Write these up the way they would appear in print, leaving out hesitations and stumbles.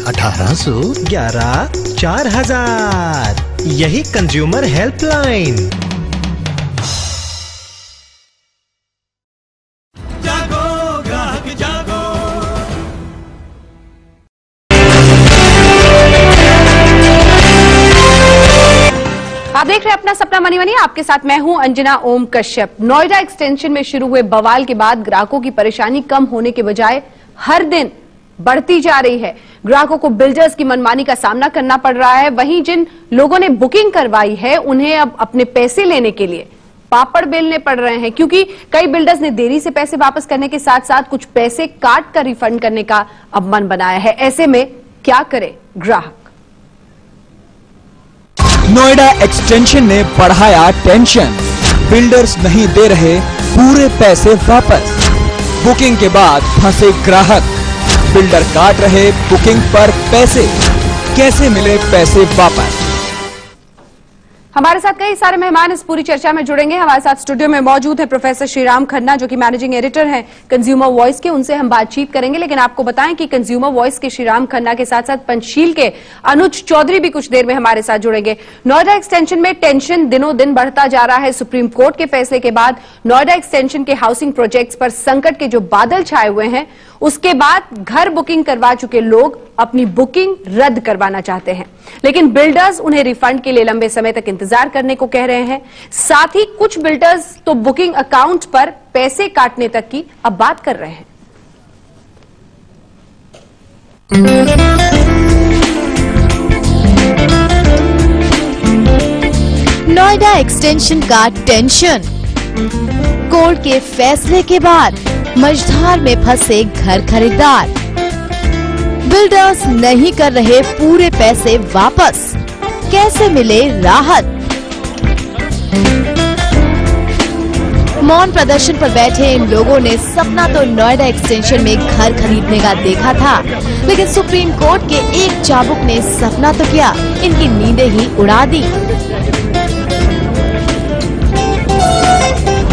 1811 4000। यही consumer helpline. जागो ग्राहक जागो। आप देख रहे हैं अपना सपना मनी मनी। आपके साथ मैं हूं अंजना ओम कश्यप। नोएडा एक्सटेंशन में शुरू हुए बवाल के बाद ग्राहकों की परेशानी कम होने के बजाय हर दिन बढ़ती जा रही है। ग्राहकों को बिल्डर्स की मनमानी का सामना करना पड़ रहा है। वहीं जिन लोगों ने बुकिंग करवाई है उन्हें अब अपने पैसे लेने के लिए पापड़ बेलने पड़ रहे हैं, क्योंकि कई बिल्डर्स ने देरी से पैसे वापस करने के साथ साथ कुछ पैसे काट कर रिफंड करने का अब मन बनाया है। ऐसे में क्या करे ग्राहक? नोएडा एक्सटेंशन ने बढ़ाया टेंशन। बिल्डर्स नहीं दे रहे पूरे पैसे वापस। बुकिंग के बाद फंसे ग्राहक। बिल्डर काट रहे बुकिंग पर पैसे। कैसे मिले पैसे वापस? हमारे साथ कई सारे मेहमान इस पूरी चर्चा में जुड़ेंगे। हमारे साथ स्टूडियो में मौजूद है प्रोफेसर श्रीराम खन्ना, जो कि मैनेजिंग एडिटर हैं कंज्यूमर वॉइस के। उनसे हम बातचीत करेंगे, लेकिन आपको बताएं कि कंज्यूमर वॉइस के श्रीराम खन्ना के साथ साथ पंचशील के अनुज चौधरी भी कुछ देर में हमारे साथ जुड़ेंगे। नोएडा एक्सटेंशन में टेंशन दिनों दिन बढ़ता जा रहा है। सुप्रीम कोर्ट के फैसले के बाद नोएडा एक्सटेंशन के हाउसिंग प्रोजेक्ट्स पर संकट के जो बादल छाए हुए हैं, उसके बाद घर बुकिंग करवा चुके लोग अपनी बुकिंग रद्द करवाना चाहते हैं, लेकिन बिल्डर्स उन्हें रिफंड के लिए लंबे समय तक इंतजार करने को कह रहे हैं। साथ ही कुछ बिल्डर्स तो बुकिंग अकाउंट पर पैसे काटने तक की अब बात कर रहे हैं। नोएडा एक्सटेंशन का टेंशन। कोर्ट के फैसले के बाद मझधार में फंसे घर खरीदार। बिल्डर्स नहीं कर रहे पूरे पैसे वापस। कैसे मिले राहत? मौन प्रदर्शन पर बैठे इन लोगों ने सपना तो नोएडा एक्सटेंशन में घर खरीदने का देखा था, लेकिन सुप्रीम कोर्ट के एक चाबुक ने सपना तो क्या, इनकी नींदें ही उड़ा दी।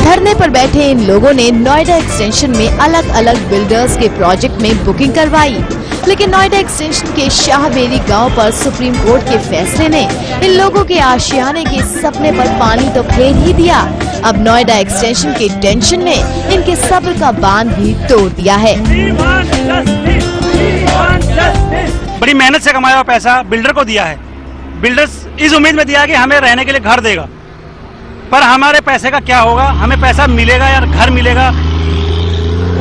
धरने पर बैठे इन लोगों ने नोएडा एक्सटेंशन में अलग अलग बिल्डर्स के प्रोजेक्ट में बुकिंग करवाई, लेकिन नोएडा एक्सटेंशन के शाहबेरी गांव पर सुप्रीम कोर्ट के फैसले ने इन लोगों के आशियाने के सपने पर पानी तो फेर ही दिया। अब नोएडा एक्सटेंशन के टेंशन ने इनके सब्र का बांध भी तोड़ दिया है। बड़ी मेहनत से कमाया हुआ पैसा बिल्डर को दिया है। बिल्डर्स इस उम्मीद में दिया कि हमें रहने के लिए घर देगा, पर हमारे पैसे का क्या होगा? हमें पैसा मिलेगा या घर मिलेगा?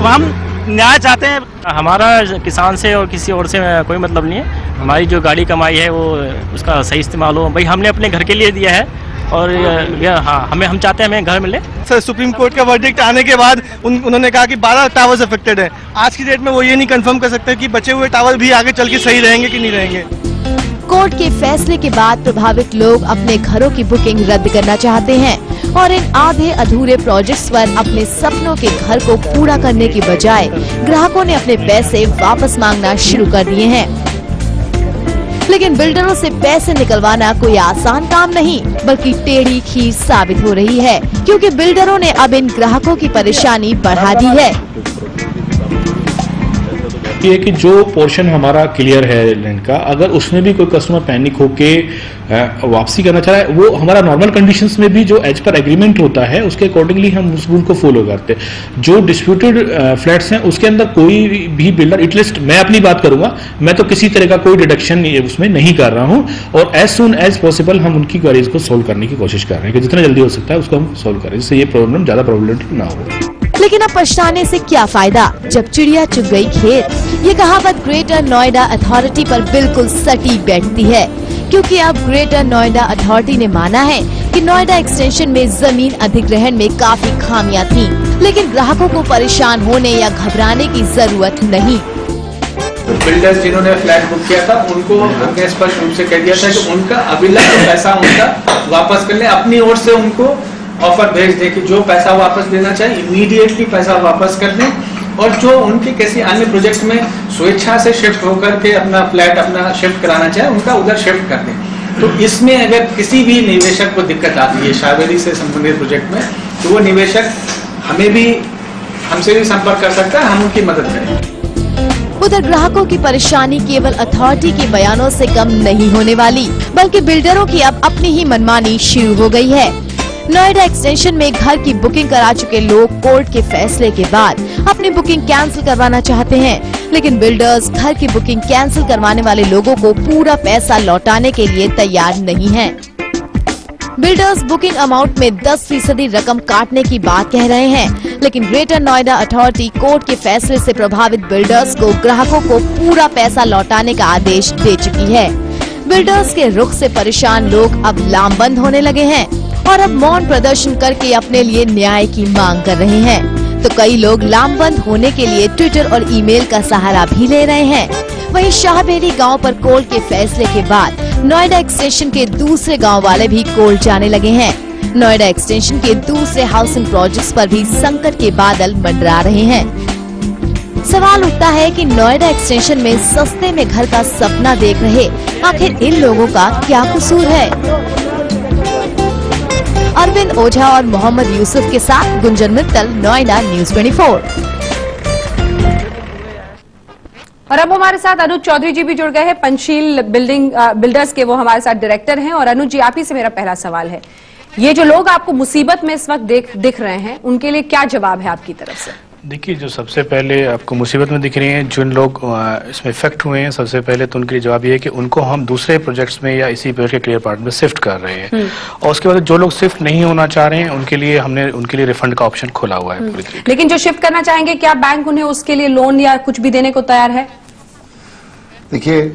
हम न्याय चाहते हैं। हमारा किसान से और किसी और से कोई मतलब नहीं है। हमारी जो गाड़ी कमाई है वो उसका सही इस्तेमाल हो। भाई हमने अपने घर के लिए दिया है और हाँ हम चाहते हैं हमें घर मिले। सर, सुप्रीम कोर्ट का वर्डिक्ट आने के बाद उन्होंने कहा कि 12 टावर्स अफेक्टेड है। आज की डेट में वो ये नहीं कंफर्म कर सकते कि बचे हुए टावर भी आगे चल के सही रहेंगे कि नहीं रहेंगे। कोर्ट के फैसले के बाद प्रभावित लोग अपने घरों की बुकिंग रद्द करना चाहते हैं और इन आधे अधूरे प्रोजेक्ट्स पर अपने सपनों के घर को पूरा करने की बजाय ग्राहकों ने अपने पैसे वापस मांगना शुरू कर दिए हैं। लेकिन बिल्डरों से पैसे निकलवाना कोई आसान काम नहीं, बल्कि टेढ़ी खीर साबित हो रही है, क्योंकि बिल्डरों ने अब इन ग्राहकों की परेशानी बढ़ा दी है। ये कि जो पोर्शन हमारा क्लियर है लैंड का, अगर उसमें भी कोई कस्टमर पैनिक होके वापसी करना चाह रहा है, वो हमारा नॉर्मल कंडीशंस में भी जो एज पर एग्रीमेंट होता है उसके अकॉर्डिंगली हम उस रूल को फॉलो करते हैं। जो डिस्प्यूटेड फ्लैट्स हैं उसके अंदर कोई भी बिल्डर, एटलीस्ट मैं अपनी बात करूंगा, मैं तो किसी तरह का कोई डिडक्शन उसमें नहीं कर रहा हूं और एज सुन एज पॉसिबल हम उनकी क्वेरीज को सोल्व करने की कोशिश कर रहे हैं कि जितना जल्दी हो सकता है उसको हम सोल्व करें, जिससे ये प्रॉब्लम ज्यादा प्रॉब्लमेटिक ना हो। लेकिन अब पछताने से क्या फायदा जब चिड़िया चुग गई खेत। ये कहावत ग्रेटर नोएडा अथॉरिटी पर बिल्कुल सटीक बैठती है, क्योंकि अब ग्रेटर नोएडा अथॉरिटी ने माना है कि नोएडा एक्सटेंशन में जमीन अधिग्रहण में काफी खामियां थीं, लेकिन ग्राहकों को परेशान होने या घबराने की जरूरत नहीं। बिल्डर्स जिन्होंने फ्लैट बुक किया था उनको हमने स्पष्ट रूप से कह दिया था कि उनका अविलंब पैसा उनका वापस कर ले। अपनी ओर से उनको ऑफर भेज दे कि जो पैसा वापस देना चाहिए इमीडिएटली पैसा वापस कर दें, और जो उनके किसी अन्य प्रोजेक्ट में स्वेच्छा से शिफ्ट होकर के अपना फ्लैट अपना शिफ्ट कराना चाहे उनका उधर शिफ्ट कर दें। तो इसमें अगर किसी भी निवेशक को दिक्कत आती है शाहबेरी से संबंधित प्रोजेक्ट में, तो वो निवेशक हमसे भी संपर्क कर सकता है, हम उनकी मदद करें। उधर ग्राहकों की परेशानी केवल अथॉरिटी के बयानों से कम नहीं होने वाली, बल्कि बिल्डरों की अब अपनी ही मनमानी शुरू हो गई है। नोएडा एक्सटेंशन में घर की बुकिंग करा चुके लोग कोर्ट के फैसले के बाद अपनी बुकिंग कैंसिल करवाना चाहते हैं, लेकिन बिल्डर्स घर की बुकिंग कैंसिल करवाने वाले लोगों को पूरा पैसा लौटाने के लिए तैयार नहीं हैं। बिल्डर्स बुकिंग अमाउंट में 10% रकम काटने की बात कह रहे हैं, लेकिन ग्रेटर नोएडा अथॉरिटी कोर्ट के फैसले से प्रभावित बिल्डर्स को ग्राहकों को पूरा पैसा लौटाने का आदेश दे चुकी है। बिल्डर्स के रुख से परेशान लोग अब लामबंद होने लगे हैं और अब मौन प्रदर्शन करके अपने लिए न्याय की मांग कर रहे हैं। तो कई लोग लामबंद होने के लिए ट्विटर और ईमेल का सहारा भी ले रहे हैं। वहीं शाहबेरी गांव पर कोर्ट के फैसले के बाद नोएडा एक्सटेंशन के दूसरे गांव वाले भी कोर्ट जाने लगे हैं। नोएडा एक्सटेंशन के दूसरे हाउसिंग प्रोजेक्ट्स पर भी संकट के बादल मंडरा रहे हैं। सवाल उठता है कि नोएडा एक्सटेंशन में सस्ते में घर का सपना देख रहे आखिर इन लोगों का क्या कसूर है। अरविंद ओझा और मोहम्मद यूसुफ के साथ गुंजन मित्तल, नोएडा न्यूज़ 24। और अब हमारे साथ अनुज चौधरी जी भी जुड़ गए हैं, पंचशील बिल्डर्स के वो हमारे साथ डायरेक्टर हैं। और अनुज जी, आप ही से मेरा पहला सवाल है, ये जो लोग आपको मुसीबत में इस वक्त दिख रहे हैं, उनके लिए क्या जवाब है आपकी तरफ से? देखिए, जो सबसे पहले आपको मुसीबत में दिख रही हैं, जिन लोग इसमें इफेक्ट हुए हैं, सबसे पहले तो उनके लिए जवाब ये है कि उनको हम दूसरे प्रोजेक्ट्स में या इसी प्रोजेक्ट के क्लियर पार्ट में शिफ्ट कर रहे हैं। और उसके बाद जो लोग शिफ्ट नहीं होना चाह रहे हैं, उनके लिए हमने उनके लिए रिफंड का ऑप्शन खोला हुआ है पूरी तरीके। लेकिन जो शिफ्ट करना चाहेंगे, क्या बैंक उन्हें उसके लिए लोन या कुछ भी देने को तैयार है? देखिए,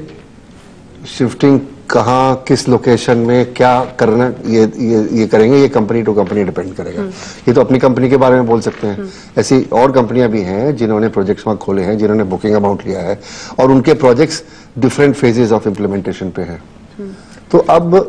शिफ्टिंग कहाँ, किस लोकेशन में क्या करना, ये करेंगे, ये कंपनी टू कंपनी डिपेंड करेगा। ये तो अपनी कंपनी के बारे में बोल सकते हैं। ऐसी और कंपनियां भी हैं जिन्होंने प्रोजेक्ट्स वहां खोले हैं, जिन्होंने बुकिंग अमाउंट लिया है और उनके projects different phases of implementation पे हैं। तो अब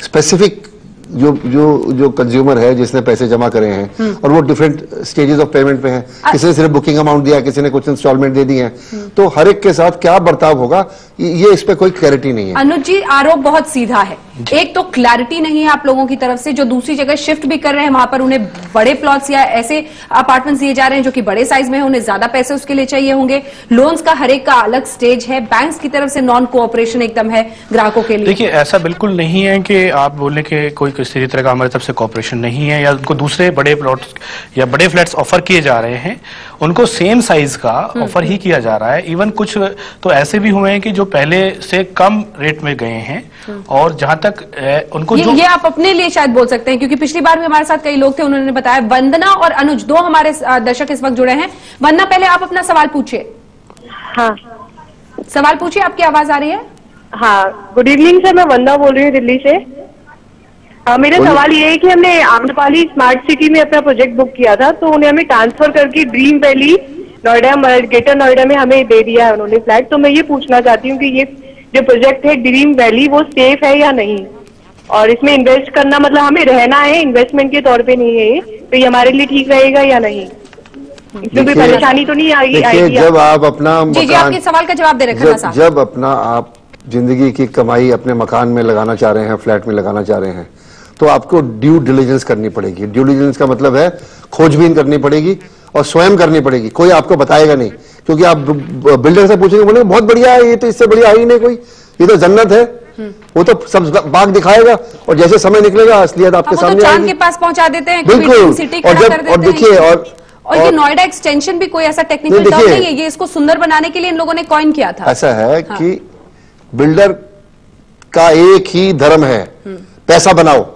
स्पेसिफिक जो कंज्यूमर है जिसने पैसे जमा करे हैं और वो डिफरेंट स्टेजेस ऑफ पेमेंट पे हैं, किसी ने सिर्फ बुकिंग अमाउंट दिया, किसी ने कुछ इंस्टॉलमेंट दे दी है, तो हर एक के साथ क्या बर्ताव होगा, ये इस पे कोई क्लैरिटी नहीं है। अनुज जी, आरोप बहुत सीधा है। एक तो क्लैरिटी नहीं है आप लोगों की तरफ से, जो दूसरी जगह शिफ्ट भी कर रहे हैं वहां पर उन्हें बड़े प्लॉट्स या ऐसे अपार्टमेंट्स दिए जा रहे हैं जो कि बड़े साइज में है, उन्हें ज्यादा पैसे उसके लिए चाहिए होंगे। लोन्स का हर एक का अलग स्टेज है, बैंक्स की तरफ से नॉन कोऑपरेशन एकदम है ग्राहकों के लिए। देखिए, ऐसा बिल्कुल नहीं है कि आप बोले कि कोई किसी तरह का हमारी तरफ से कोऑपरेशन नहीं है या उनको दूसरे बड़े प्लॉट्स या बड़े फ्लैट्स ऑफर किए जा रहे हैं। उनको सेम साइज का ऑफर ही किया जा रहा है। इवन कुछ तो ऐसे भी हुए हैं कि जो पहले से कम रेट में गए हैं। और जहां तक उनको ये आप अपने लिए शायद बोल सकते हैं, क्योंकि पिछली बार भी हमारे साथ कई लोग थे, उन्होंने बताया। वंदना और अनुज, दो हमारे दर्शक इस वक्त जुड़े हैं। वंदना, पहले आप अपना सवाल पूछिए। हाँ, सवाल पूछिए, आपकी आवाज आ रही है? हाँ, गुड इवनिंग सर, मैं वंदना बोल रही हूँ दिल्ली से। मेरा सवाल ये है कि हमने आम्रपाली स्मार्ट सिटी में अपना प्रोजेक्ट बुक किया था, तो उन्हें हमें ट्रांसफर करके dream valley Noida, greater Noida में हमें दे दिया है उन्होंने फ्लैट। तो मैं ये पूछना चाहती हूँ कि ये जो प्रोजेक्ट है ड्रीम वैली, वो सेफ है या नहीं, और इसमें इन्वेस्ट करना, मतलब हमें रहना है, इन्वेस्टमेंट के तौर पे नहीं है ये, तो ये हमारे लिए ठीक रहेगा या नहीं? इसमें कोई परेशानी तो नहीं आएगी? जब आप अपना जी, आपके सवाल का जवाब दे रहे हैं। जब अपना आप जिंदगी की कमाई अपने मकान में लगाना चाह रहे हैं, फ्लैट में लगाना चाह रहे हैं, तो आपको ड्यू डिलिजेंस करनी पड़ेगी। ड्यू डिलिजेंस का मतलब है खोजबीन करनी पड़ेगी और स्वयं करनी पड़ेगी। कोई आपको बताएगा नहीं, क्योंकि आप बिल्डर से पूछेंगे, बोले बहुत बढ़िया है, ये तो इससे बढ़िया ही नहीं कोई, ये तो जन्नत है। वो तो सब बाग दिखाएगा और जैसे समय निकलेगा असलियत आपके सामने चांद के पास पहुंचा देते हैं, बिल्कुल। सिटी और देखिए, और ये नोएडा एक्सटेंशन भी कोई ऐसा टेक्निकल टर्म नहीं है, ये इसको सुंदर बनाने के लिए इन लोगों ने कॉइन किया था। ऐसा है कि बिल्डर का एक ही धर्म है, पैसा बनाओ।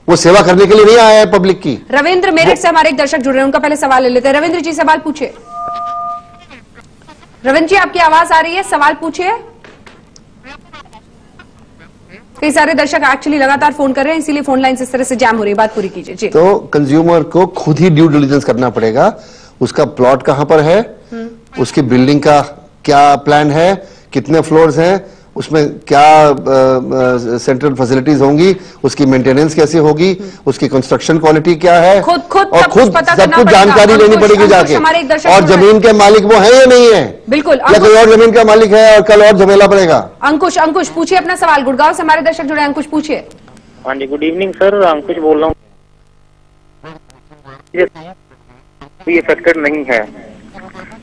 वो सेवा करने के लिए नहीं आया है पब्लिक की। रविंद्र मेरठ से हमारे एक दर्शक जुड़ रहे हैं, उनका पहले सवाल ले लेते हैं। रविंद्र जी, सवाल पूछिए। रविंद्र जी, आपकी आवाज आ रही है, सवाल पूछिए। कई सारे दर्शक एक्चुअली लगातार फोन कर रहे हैं, इसीलिए फोन लाइन इस तरह से जैम हो रही है। बात पूरी कीजिए जी। तो कंज्यूमर को खुद ही ड्यू डिलिजेंस करना पड़ेगा। उसका प्लॉट कहां पर है, उसकी बिल्डिंग का क्या प्लान है, कितने फ्लोर्स हैं, उसमें क्या सेंट्रल फैसिलिटीज होंगी, उसकी मेंटेनेंस कैसे होगी, उसकी कंस्ट्रक्शन क्वालिटी क्या है, खुद और खुद सब कुछ जानकारी लेनी पड़ेगी जाके। और जमीन के मालिक वो है या नहीं है, बिल्कुल, या कोई और जमीन का मालिक है और कल और झमेला पड़ेगा। अंकुश पूछिए अपना सवाल। गुड़गांव से हमारे दर्शक जुड़े, अंकुश पूछिए। हाँ जी, गुड इवनिंग सर, अंकुश बोल रहा हूँ। ये अफेक्टेड नहीं है,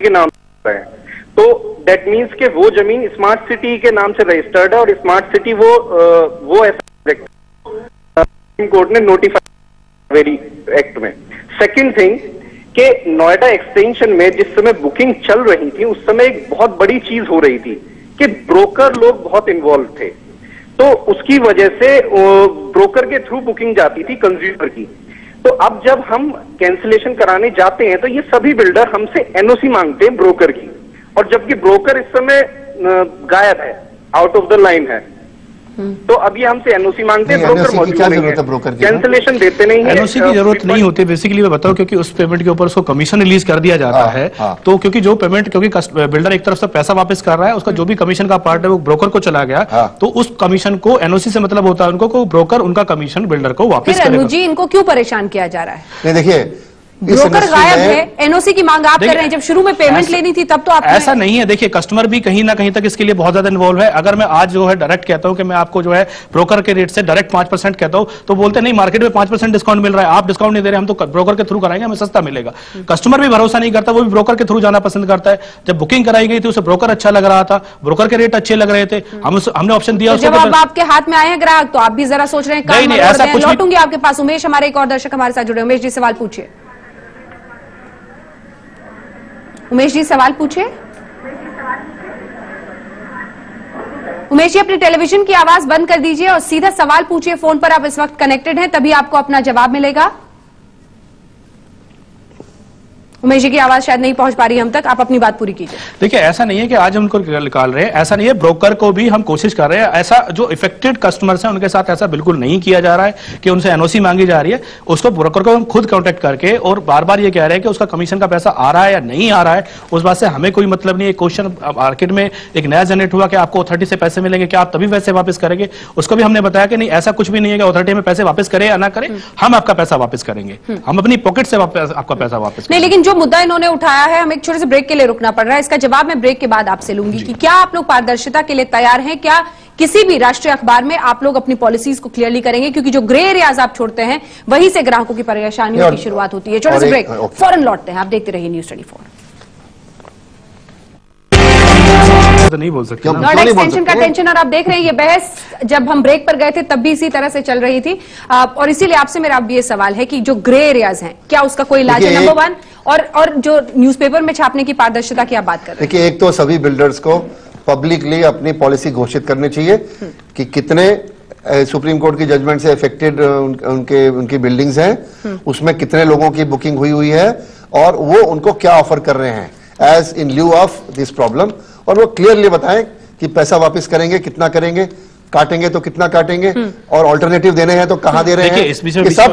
के नाम है, तो दैट मीन्स के वो जमीन स्मार्ट सिटी के नाम से रजिस्टर्ड है और स्मार्ट सिटी वो ऐसा सुप्रीम कोर्ट ने नोटिफाई वेरी एक्ट में। सेकंड थिंग कि नोएडा एक्सटेंशन में जिस समय बुकिंग चल रही थी उस समय एक बहुत बड़ी चीज हो रही थी कि ब्रोकर लोग बहुत इन्वॉल्व थे, तो उसकी वजह से ब्रोकर के थ्रू बुकिंग जाती थी कंज्यूमर की। तो अब जब हम कैंसिलेशन कराने जाते हैं तो ये सभी बिल्डर हमसे एनओसी मांगते हैं ब्रोकर की, और जबकि ब्रोकर इस समय गायब है, आउट ऑफ द लाइन है। तो अब ये हमसे एनओसी मांगते हैं, ब्रोकर मौजूद नहीं है, कैंसिलेशन देते नहीं है। एनओसी की जरूरत नहीं होती बेसिकली, मैं बताऊं, क्योंकि उस पेमेंट के ऊपर उसको कमीशन रिलीज कर दिया जाता है। तो क्योंकि जो पेमेंट, क्योंकि बिल्डर एक तरफ से पैसा वापस कर रहा है, उसका जो भी कमीशन का पार्ट है वो ब्रोकर को चला गया, तो उस कमीशन को एनओसी से मतलब होता है उनको, ब्रोकर उनका कमीशन बिल्डर को वापस करेगा। जी इनको क्यों परेशान किया जा रहा है? नहीं देखिए, ब्रोकर गायब है, एनओसी की मांग आप कर रहे हैं, जब शुरू में पेमेंट लेनी थी तब तो आप ऐसा नहीं है। देखिए कस्टमर भी कहीं ना कहीं तक इसके लिए बहुत ज्यादा इन्वॉल्व है। अगर मैं आज जो है डायरेक्ट कहता हूं कि मैं आपको जो है ब्रोकर के रेट से डायरेक्ट 5% कहता हूं, तो बोलते नहीं मार्केट में 5% डिस्काउंट मिल रहा है, आप डिस्काउंट नहीं दे रहे, हम तो ब्रोकर के थ्रू कराएंगे, हमें सस्ता मिलेगा। कस्टमर भी भरोसा नहीं करता, वो भी ब्रोकर के थ्रू जाना पसंद करता है। जब बुकिंग कराई गई थी उसे ब्रोकर अच्छा लग रहा था, ब्रोकर के रेट अच्छे लग रहे थे, हमने ऑप्शन दिया। जब अब आपके हाथ में आए हैं ग्राहक तो आप भी जरा सोच रहे हैं। लौटूंगी आपके पास, उमेश हमारे एक और दर्शक हमारे साथ जुड़े। उमेश जी सवाल पूछिए। उमेश जी सवाल पूछिए। उमेश जी अपनी टेलीविजन की आवाज बंद कर दीजिए और सीधा सवाल पूछिए। फोन पर आप इस वक्त कनेक्टेड हैं, तभी आपको अपना जवाब मिलेगा। उमेश जी की आवाज शायद नहीं पहुंच पा रही हम तक, आप अपनी बात पूरी कीजिए। देखिए ऐसा नहीं है कि आज हम उनको निकाल रहे हैं, ऐसा नहीं है, ब्रोकर को भी हम कोशिश कर रहे हैं। ऐसा जो इफेक्टेड कस्टमर्स हैं उनके साथ ऐसा बिल्कुल नहीं किया जा रहा है कि उनसे एनओसी मांगी जा रही है। उसको ब्रोकर को हम खुद कांटेक्ट करके और बार बार ये कह रहे हैं कि उसका कमीशन का पैसा आ रहा है या नहीं आ रहा है, उस बात से हमें कोई मतलब नहीं है। क्वेश्चन मार्केट में एक नया जनरेट हुआ कि आपको अथॉरिटी से पैसे मिलेंगे, क्या आप तभी पैसे वापस करेंगे? उसको भी हमने बताया कि नहीं, ऐसा कुछ भी नहीं है कि अथॉरिटी में पैसे वापस करे या ना करे, हम आपका पैसा वापस करेंगे, हम अपनी पॉकेट से आपका पैसा वापस नहीं। लेकिन जो मुद्दा इन्होंने उठाया है, हमें एक छोटे से ब्रेक के लिए रुकना पड़ रहा है, इसका जवाब मैं ब्रेक के बाद आपसे लूंगी कि क्या आप लोग पारदर्शिता के लिए तैयार हैं? क्या किसी भी राष्ट्रीय अखबार में आप लोग अपनी पॉलिसीज को क्लियरली करेंगे? क्योंकि जो ग्रे एरियाज आप छोड़ते हैं वहीं से ग्राहकों की परेशानियों की शुरुआत होती है। छोटे से ब्रेक, फौरन लौटते हैं। आप देखते रहिए न्यूज़ 24। नहीं बोल सकते नोएडा एक्सटेंशन का टेंशन, और आप देख रहे हैं ये बहस जब हम ब्रेक पर गए थे तब भी इसी तरह से चल रही थी, और इसीलिए आपसे मेरा अब ये सवाल है कि जो ग्रे एरियाज हैं क्या उसका कोई इलाज है? नंबर 1, और जो न्यूज़पेपर में छापने की पारदर्शिता की आप बात कर रहे हैं। देखिए एक तो सभी बिल्डर्स को पब्लिकली अपनी पॉलिसी घोषित करनी चाहिए कि कितने सुप्रीम कोर्ट की जजमेंट से इफेक्टेड उनकी बिल्डिंग्स हैं, उसमें कितने लोगों की बुकिंग हुई है और वो उनको क्या ऑफर कर रहे हैं as in lieu of this problem, और वो क्लियरली बताएं कि पैसा वापस करेंगे, कितना करेंगे, काटेंगे तो कितना काटेंगे, और ऑल्टरनेटिव देने हैं तो कहां दे रहे हैं। देखिए इस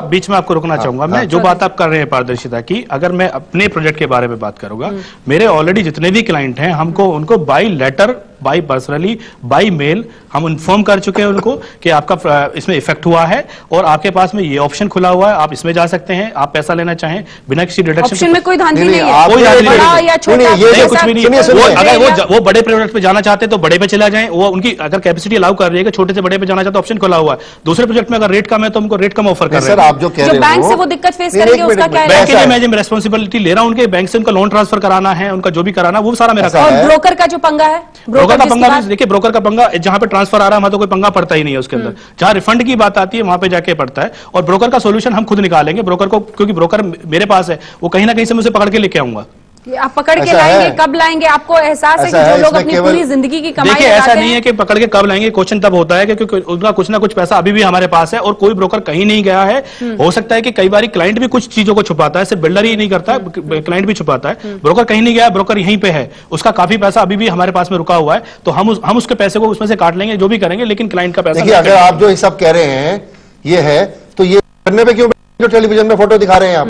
बीच में आपको रुकना चाहूंगा मैं। जो बात आप कर रहे हैं पारदर्शिता की, अगर मैं अपने प्रोजेक्ट के बारे में बात करूंगा, मेरे ऑलरेडी जितने भी क्लाइंट हैं हमको उनको by letter, by personally, by mail हम इन्फॉर्म कर चुके हैं उनको कि आपका इसमें इफेक्ट हुआ है और आपके पास में ये ऑप्शन खुला हुआ है, आप इसमें जा सकते हैं, आप पैसा लेना चाहें बिना किसी डिडक्शन। ऑप्शन में कोई धांधली नहीं है, कोई धांधली नहीं, कुछ भी नहीं है। अगर वो बड़े प्रोजेक्ट पे जाना चाहते हैं तो बड़े पे चला जाएं, वो उनकी अगर कैपेसिटी अलाउ कर रही है कि छोटे से बड़े पे जाना चाहते, ऑप्शन खुला हुआ है। दूसरे प्रोजेक्ट में अगर रेट कम है तो उनको रेट कम ऑफर कर रहे हैं। सर आप जो कह रहे हो बैंक से वो दिक्कत फेस करेंगे, उसका क्या है? बैंक के लिए मैं रिस्पॉन्सिबिलिटी ले रहा हूं, उनके बैंक से उनका लोन ट्रांसफर कराना है, उनका जो भी कराना वो सारा मेरा काम है। और ब्रोकर का जो पंगा है, ब्रोकर का पंगा, देखिए ब्रोकर का पंगा जहां पे ट्रांसफर आ रहा है वहां तो कोई पंगा पड़ता ही नहीं है उसके अंदर। जहां रिफंड की बात आती है वहां पे जाके पड़ता है, और ब्रोकर का सोल्यूशन हम खुद निकालेंगे। ब्रोकर को, क्योंकि ब्रोकर मेरे पास है, वो कहीं ना कहीं से मुझे पकड़ के लेके आऊंगा। आप पकड़ के लाएंगे, कब लाएंगे? आपको एहसास है कि जो लोग अपनी पूरी जिंदगी की कमाई देखिए ऐसा नहीं है कि पकड़ के कब लाएंगे, क्वेश्चन तब होता है क्योंकि उनका कुछ ना कुछ पैसा अभी भी हमारे पास है और कोई ब्रोकर कहीं नहीं गया है। हो सकता है कि कई बार क्लाइंट भी कुछ चीजों को छुपाता है, सिर्फ बिल्डर ही नहीं करता, क्लाइंट भी छुपाता है। ब्रोकर कहीं नहीं गया, ब्रोकर यहीं पे है, उसका काफी पैसा अभी भी हमारे पास में रुका हुआ है, तो हम उसके पैसे को उसमें से काट लेंगे, जो भी करेंगे, लेकिन क्लाइंट का पैसा। देखिए अगर आप जो सब कह रहे हैं ये है, तो ये करने पे क्यों जो टेलीविजन में फोटो दिखा रहे हैं आप?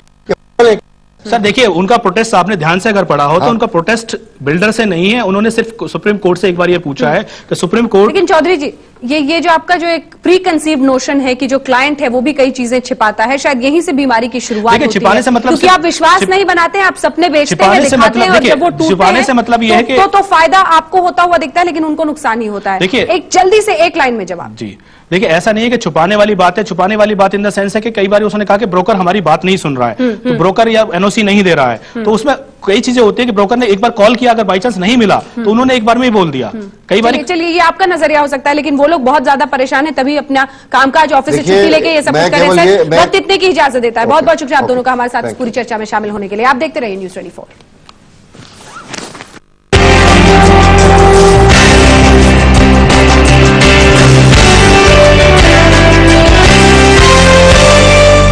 सर देखिए उनका प्रोटेस्ट आपने ध्यान से अगर पढ़ा हो तो उनका प्रोटेस्ट बिल्डर से नहीं है, उन्होंने सिर्फ सुप्रीम कोर्ट से एक बार ये पूछा है कि सुप्रीम कोर्ट। लेकिन चौधरी जी ये जो आपका जो एक प्री कंसीव नोशन है कि जो क्लाइंट है वो भी कई चीजें छिपाता है, शायद यहीं से बीमारी की शुरुआत होती छिपाने है। से मतलब क्योंकि आप विश्वास नहीं बनाते हैं, आप सपने बेचते हैं, दिखाते हैं, और जब वो टूटते हैं तो फायदा आपको होता हुआ दिखता है लेकिन उनको नुकसान ही होता है। देखिए एक जल्दी से एक लाइन में जवाब। जी देखिए ऐसा नहीं है कि छुपाने वाली बात है, छुपाने वाली बात इन द सेंस है कि कई बार उसने कहा कि ब्रोकर हमारी बात नहीं सुन रहा है, तो ब्रोकर या एनओसी पॉलिसी नहीं दे रहा है। तो उसमें कई चीजें होती है कि ब्रोकर ने एक बार कॉल किया, अगर बाई चांस नहीं मिला तो उन्होंने एक बार में ही बोल दिया। कई बार चलिए ये आपका नजरिया हो सकता है, लेकिन वो लोग बहुत ज्यादा परेशान है, तभी अपना कामकाज ऑफिस से छुट्टी लेके ये सब कुछ कर रहे हैं। वक्त इतने की इजाजत देता है। बहुत बहुत शुक्रिया आप दोनों का हमारे साथ इस पूरी चर्चा में शामिल होने के लिए। आप देखते रहिए News 24।